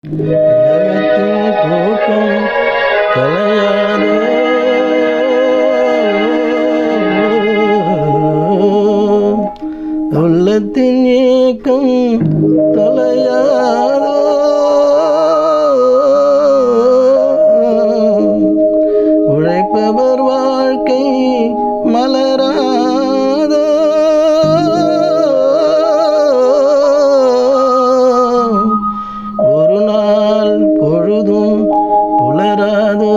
உலகத்தின் தூக்கம் கலையாதோ, உள்ளத்தின் ஏக்கம் தொலையாதோ, உழைப்பவர் வாழ்க்கை மலராதோ, ஒரு நாள் பொழுதும் புலராதோ.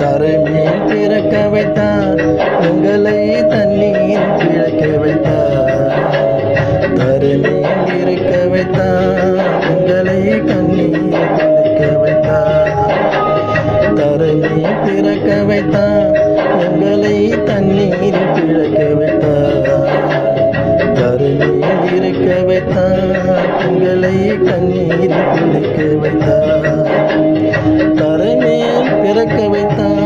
தரைமேல் பிறக்க வைத்தார், எங்களை தண்ணீர் பிழைக்க வைத்தார். தரைமேல் இருக்க வைத்தார், எங்களை கண்ணீர் குளிக்க வைத்தார். தரைமேல் பிறக்க வைத்தார், எங்களை தண்ணீர் பிழைக்க வைத்தார். தரைமேல் இருக்க வைத்தார், எங்களை கண்ணீர் குளிக்க வைத்தார். தரைமேல் பிறக்க வைத்தார்.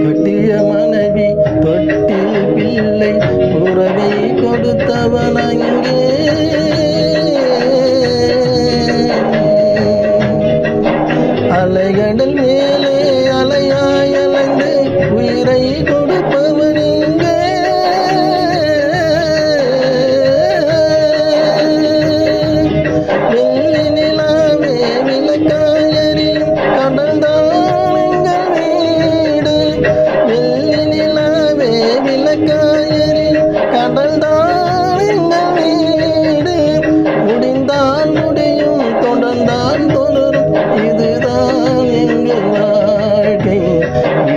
கட்டிய மனைவி தொட்டில் பிள்ளை உறவை கொடுத்தவன் அங்கே. அலைகடல் மேலே அலையாய் அலைந்து உயிரை கொடுப்பவன் இங்கே. வெள்ளி நிலாவே விளக்காய் எரியும் கடல்தான் எங்கள் வீடு. வெள்ளி நிலாவே விளக்காய் எரியும் கடல்தான் எங்கள் வீடு. முடிந்தால் முடியும், தொடர்ந்தால் தொடரும், இதுதான் எங்கள் வாழ்க்கை,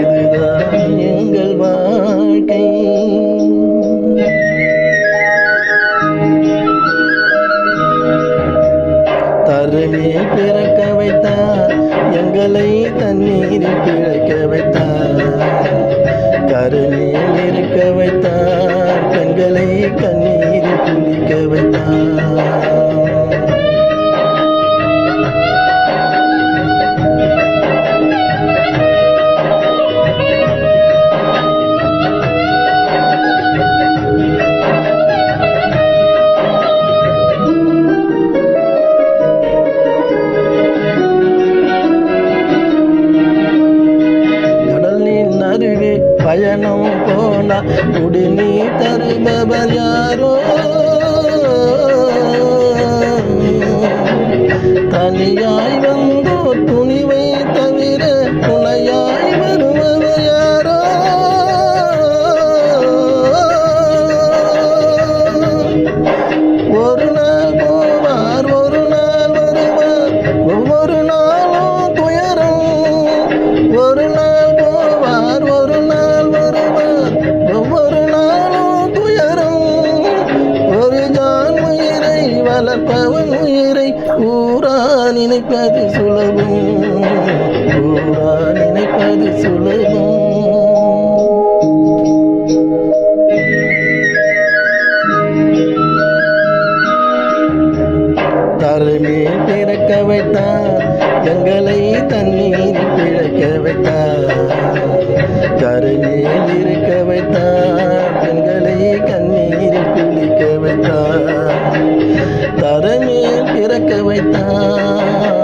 இதுதான் எங்கள் வாழ்க்கை. தரைமேல் பிறக்க வைத்தார், எங்களை தண்ணீரில் பிழைக்க வைத்தார். கரைமேல் இருக்க வைத்தார், பெண்களை கண்ணீரில் குளிக்க வைத்தார். அருவி பயணம் போனா குடிநீர் தருபவர் யாரோ. தனியாய் வந்தோ துணிவை தவிர துணையாய் வருபவர் யாரோ. ஒரு நாள் போவார், ஒரு நாள் வருவார், ஒவ்வொரு நாளும் துயரம். ஒரு நாள் போவார், ஒரு நாள் வருவார், ஒவ்வொரு நாளும் துயரம். ஒரு ஜான் உயிரை வளர்ப்பவன் உயிரை ஊரா நினைப்பது சுலபம், ஊரா நினைப்பது சுலபம். தரைமேல் பிறக்க வைத்தார், எங்களை தண்ணீர் பிழைக்க வைத்தார். கரைமேல் இருக்க வைத்தார், பெண்களை கண்ணீரில் குளிக்க வைத்தார். தரைமேல் பிறக்க வைத்தார்.